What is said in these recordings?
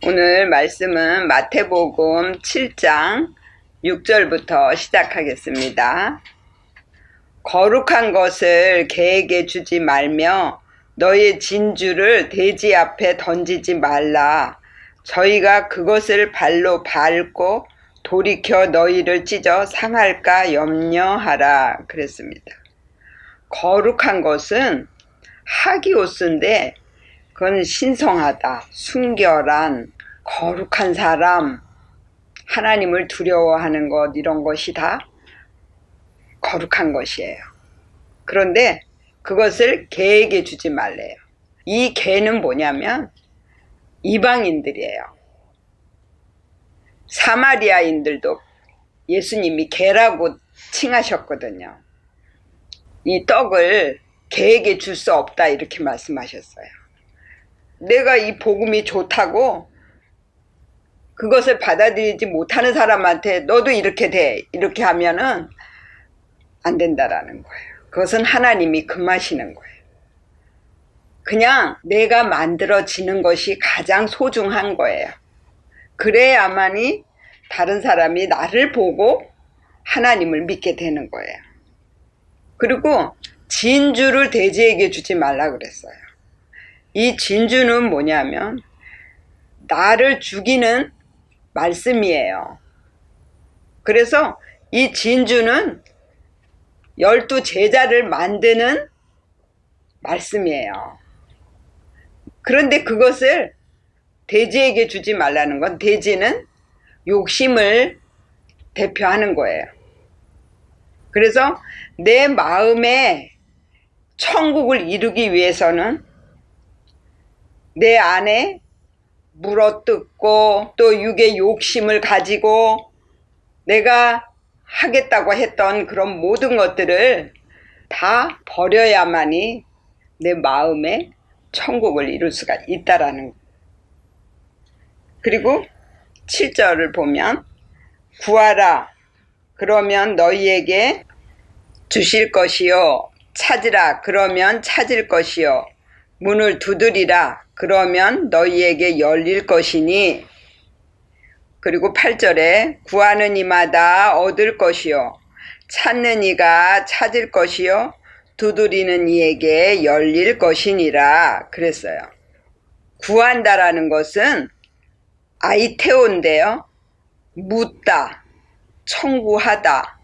오늘 말씀은 마태복음 7장 6절부터 시작하겠습니다. 거룩한 것을 개에게 주지 말며 너의 진주를 돼지 앞에 던지지 말라. 저희가 그것을 발로 밟고 돌이켜 너희를 찢어 상할까 염려하라. 그랬습니다. 거룩한 것은 하기오스인데 그건 신성하다, 순결한, 거룩한 사람, 하나님을 두려워하는 것, 이런 것이 다 거룩한 것이에요. 그런데 그것을 개에게 주지 말래요. 이 개는 뭐냐면 이방인들이에요. 사마리아인들도 예수님이 개라고 칭하셨거든요. 이 떡을 개에게 줄 수 없다 이렇게 말씀하셨어요. 내가 이 복음이 좋다고 그것을 받아들이지 못하는 사람한테 너도 이렇게 돼 이렇게 하면은 안 된다라는 거예요. 그것은 하나님이 금하시는 거예요. 그냥 내가 만들어지는 것이 가장 소중한 거예요. 그래야만이 다른 사람이 나를 보고 하나님을 믿게 되는 거예요. 그리고 진주를 돼지에게 주지 말라 그랬어요. 이 진주는 뭐냐면 나를 죽이는 말씀이에요. 그래서 이 진주는 12 제자를 만드는 말씀이에요. 그런데 그것을 돼지에게 주지 말라는 건 돼지는 욕심을 대표하는 거예요. 그래서 내 마음에 천국을 이루기 위해서는 내 안에 물어뜯고 또 육의 욕심을 가지고 내가 하겠다고 했던 그런 모든 것들을 다 버려야만이 내 마음에 천국을 이룰 수가 있다라는 거예요. 그리고 7절을 보면 구하라 그러면 너희에게 주실 것이요 찾으라 그러면 찾을 것이요 문을 두드리라 그러면 너희에게 열릴 것이니. 그리고 8절에 구하는 이마다 얻을 것이요 찾는 이가 찾을 것이요 두드리는 이에게 열릴 것이니라 그랬어요. 구한다라는 것은 아이테오인데요. 묻다, 청구하다,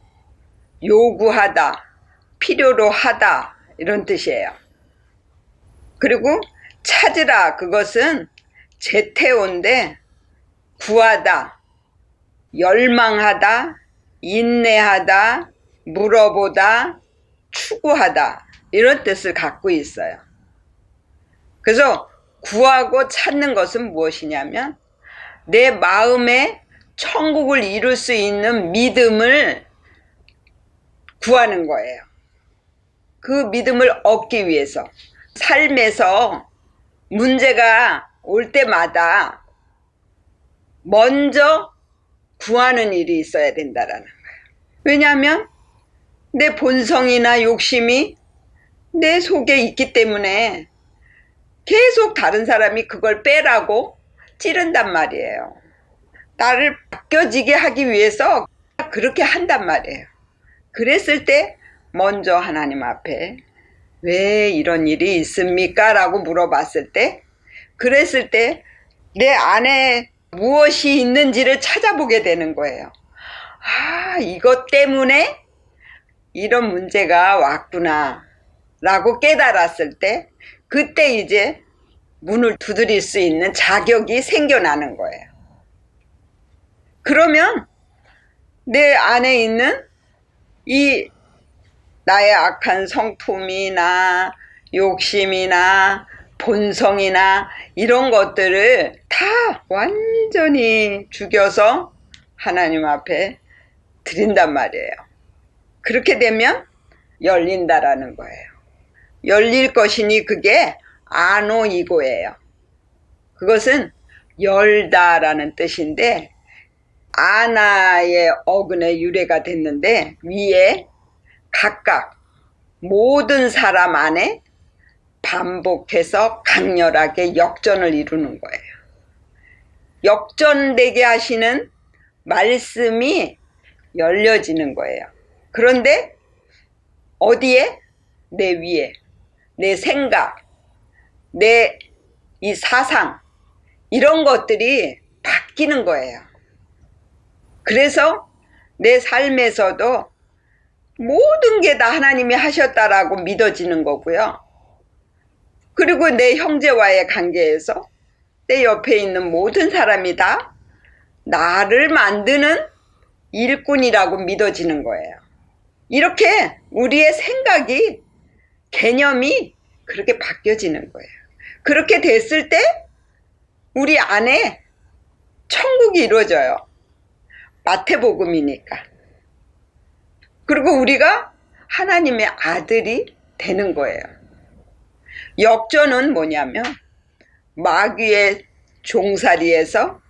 요구하다, 필요로 하다 이런 뜻이에요. 그리고 찾으라 그것은 제테오인데 구하다, 열망하다, 인내하다, 물어보다, 추구하다 이런 뜻을 갖고 있어요. 그래서 구하고 찾는 것은 무엇이냐면 내 마음에 천국을 이룰 수 있는 믿음을 구하는 거예요. 그 믿음을 얻기 위해서 삶에서 문제가 올 때마다 먼저 구하는 일이 있어야 된다라는 거예요. 왜냐하면 내 본성이나 욕심이 내 속에 있기 때문에 계속 다른 사람이 그걸 빼라고 찌른단 말이에요. 나를 바뀌어지게 하기 위해서 그렇게 한단 말이에요. 그랬을 때 먼저 하나님 앞에 왜 이런 일이 있습니까? 라고 물어봤을 때 그랬을 때 내 안에 무엇이 있는지를 찾아보게 되는 거예요. 아, 이것 때문에 이런 문제가 왔구나 라고 깨달았을 때 그때 이제 문을 두드릴 수 있는 자격이 생겨나는 거예요. 그러면 내 안에 있는 이 나의 악한 성품이나 욕심이나 본성이나 이런 것들을 다 완전히 죽여서 하나님 앞에 드린단 말이에요. 그렇게 되면 열린다라는 거예요. 열릴 것이니 그게 아노이고예요. 그것은 열다라는 뜻인데 아나의 어근의 유래가 됐는데 위에 각각 모든 사람 안에 반복해서 강렬하게 역전을 이루는 거예요. 역전되게 하시는 말씀이 열려지는 거예요. 그런데 어디에? 내 위에, 내 생각, 내 이 사상, 이런 것들이 바뀌는 거예요. 그래서 내 삶에서도 모든 게 다 하나님이 하셨다라고 믿어지는 거고요. 그리고 내 형제와의 관계에서 내 옆에 있는 모든 사람이 다 나를 만드는 일꾼이라고 믿어지는 거예요. 이렇게 우리의 생각이, 개념이 그렇게 바뀌어지는 거예요. 그렇게 됐을 때 우리 안에 천국이 이루어져요. 마태복음이니까. 그리고 우리가 하나님의 아들이 되는 거예요. 역전은 뭐냐면 마귀의 종살이에서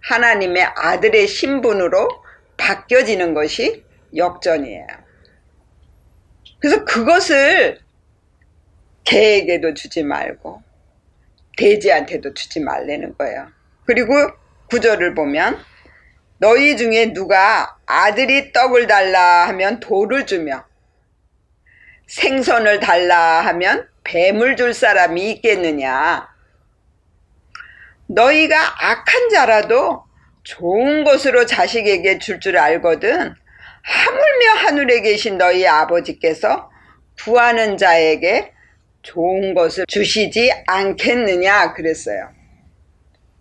하나님의 아들의 신분으로 바뀌어지는 것이 역전이에요. 그래서 그것을 개에게도 주지 말고 돼지한테도 주지 말라는 거예요. 그리고 구절을 보면 너희 중에 누가 아들이 떡을 달라 하면 돌을 주며 생선을 달라 하면 뱀을 줄 사람이 있겠느냐. 너희가 악한 자라도 좋은 것으로 자식에게 줄 줄 알거든 하물며 하늘에 계신 너희 아버지께서 구하는 자에게 좋은 것을 주시지 않겠느냐 그랬어요.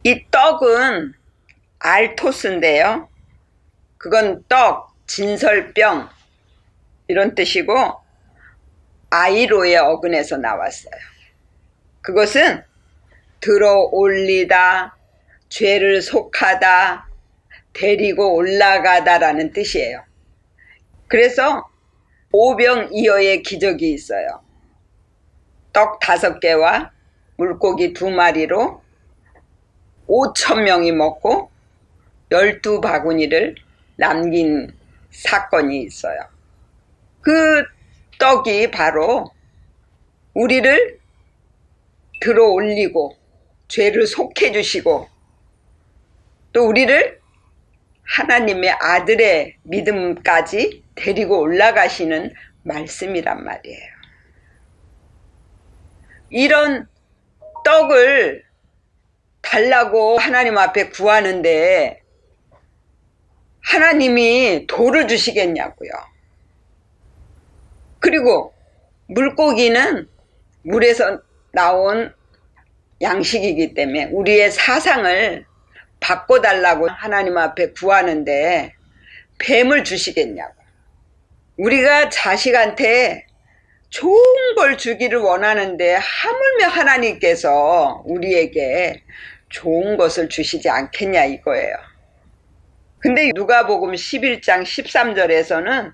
이 떡은 알토스인데요. 그건 떡, 진설병 이런 뜻이고 아이로의 어근에서 나왔어요. 그것은 들어 올리다, 죄를 속하다, 데리고 올라가다라는 뜻이에요. 그래서 오병이어의 기적이 있어요. 떡 5개와 물고기 2마리로 5,000명이 먹고 12바구니를 남긴 사건이 있어요. 그 떡이 바로 우리를 들어 올리고 죄를 속해 주시고 또 우리를 하나님의 아들의 믿음까지 데리고 올라가시는 말씀이란 말이에요. 이런 떡을 달라고 하나님 앞에 구하는데 하나님이 돌을 주시겠냐고요. 그리고 물고기는 물에서 나온 양식이기 때문에 우리의 사상을 바꿔달라고 하나님 앞에 구하는데 뱀을 주시겠냐고. 우리가 자식한테 좋은 걸 주기를 원하는데 하물며 하나님께서 우리에게 좋은 것을 주시지 않겠냐 이거예요. 근데 누가복음 11장 13절에서는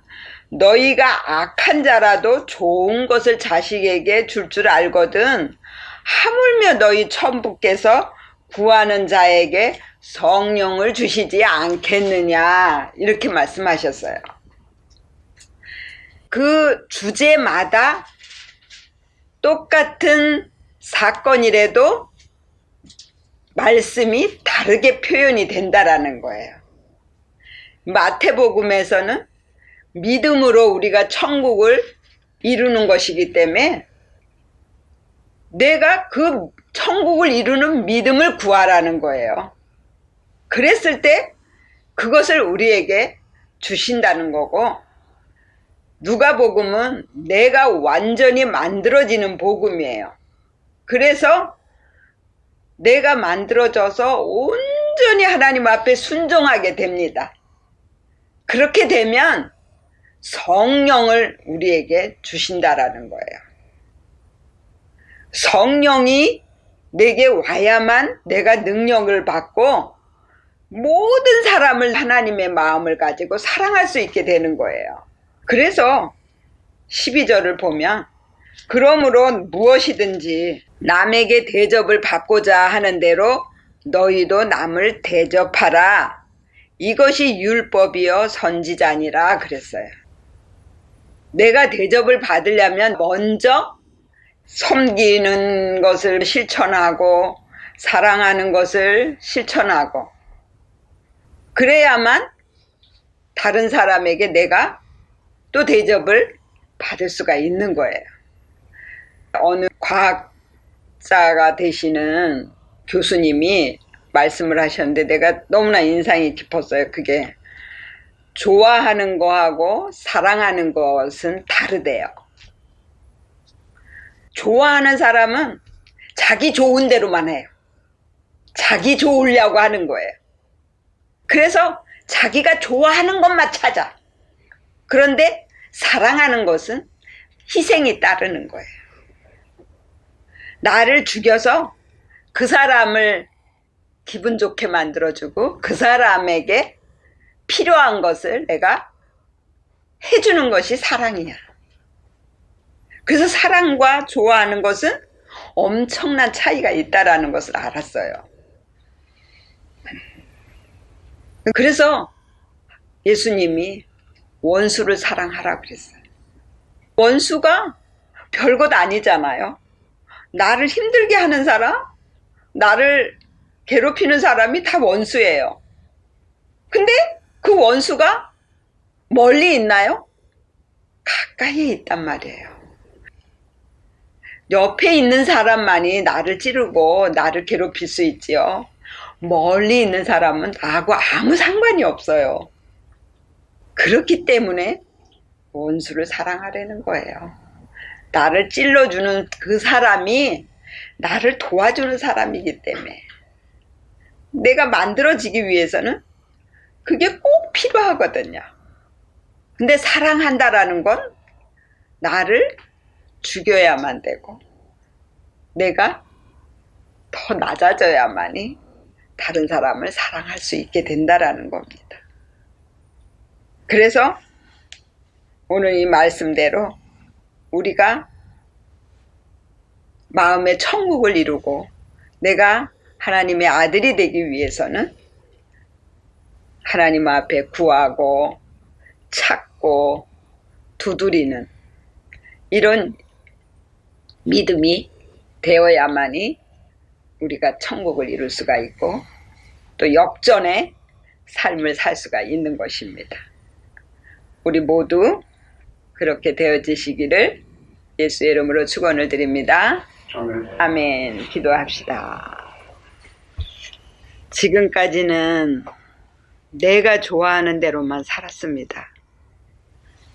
너희가 악한 자라도 좋은 것을 자식에게 줄 줄 알거든 하물며 너희 천부께서 구하는 자에게 성령을 주시지 않겠느냐 이렇게 말씀하셨어요. 그 주제마다 똑같은 사건이라도 말씀이 다르게 표현이 된다라는 거예요. 마태복음에서는 믿음으로 우리가 천국을 이루는 것이기 때문에 내가 그 천국을 이루는 믿음을 구하라는 거예요. 그랬을 때 그것을 우리에게 주신다는 거고 누가복음은 내가 완전히 만들어지는 복음이에요. 그래서 내가 만들어져서 온전히 하나님 앞에 순종하게 됩니다. 그렇게 되면 성령을 우리에게 주신다라는 거예요. 성령이 내게 와야만 내가 능력을 받고 모든 사람을 하나님의 마음을 가지고 사랑할 수 있게 되는 거예요. 그래서 12절을 보면 그러므로 무엇이든지 남에게 대접을 받고자 하는 대로 너희도 남을 대접하라. 이것이 율법이요 선지자니라 그랬어요. 내가 대접을 받으려면 먼저 섬기는 것을 실천하고 사랑하는 것을 실천하고 그래야만 다른 사람에게 내가 또 대접을 받을 수가 있는 거예요. 어느 과학자가 되시는 교수님이 말씀을 하셨는데 내가 너무나 인상이 깊었어요. 그게 좋아하는 거하고 사랑하는 것은 다르대요. 좋아하는 사람은 자기 좋은 대로만 해요. 자기 좋으려고 하는 거예요. 그래서 자기가 좋아하는 것만 찾아. 그런데 사랑하는 것은 희생이 따르는 거예요. 나를 죽여서 그 사람을 기분 좋게 만들어주고 그 사람에게 필요한 것을 내가 해주는 것이 사랑이야. 그래서 사랑과 좋아하는 것은 엄청난 차이가 있다라는 것을 알았어요. 그래서 예수님이 원수를 사랑하라 그랬어요. 원수가 별것 아니잖아요. 나를 힘들게 하는 사람, 나를 괴롭히는 사람이 다 원수예요. 근데 그 원수가 멀리 있나요? 가까이에 있단 말이에요. 옆에 있는 사람만이 나를 찌르고 나를 괴롭힐 수 있지요. 멀리 있는 사람은 나하고 아무 상관이 없어요. 그렇기 때문에 원수를 사랑하려는 거예요. 나를 찔러주는 그 사람이 나를 도와주는 사람이기 때문에 내가 만들어지기 위해서는 그게 꼭 필요하거든요. 근데 사랑한다라는 건 나를 죽여야만 되고 내가 더 낮아져야만이 다른 사람을 사랑할 수 있게 된다라는 겁니다. 그래서 오늘 이 말씀대로 우리가 마음의 천국을 이루고 내가 하나님의 아들이 되기 위해서는 하나님 앞에 구하고 찾고 두드리는 이런 믿음이 되어야만이 우리가 천국을 이룰 수가 있고 또 역전의 삶을 살 수가 있는 것입니다. 우리 모두 그렇게 되어지시기를 예수의 이름으로 축원을 드립니다. 아멘. 아멘. 기도합시다. 지금까지는 내가 좋아하는 대로만 살았습니다.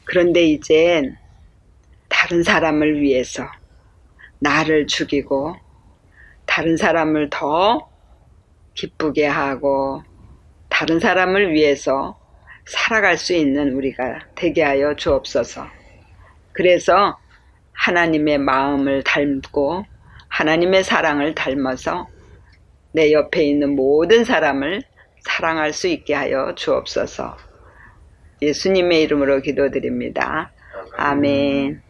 그런데 이젠 다른 사람을 위해서 나를 죽이고 다른 사람을 더 기쁘게 하고 다른 사람을 위해서 살아갈 수 있는 우리가 되게 하여 주옵소서. 그래서 하나님의 마음을 닮고 하나님의 사랑을 닮아서 내 옆에 있는 모든 사람을 사랑할 수 있게 하여 주옵소서. 예수님의 이름으로 기도드립니다. 아멘.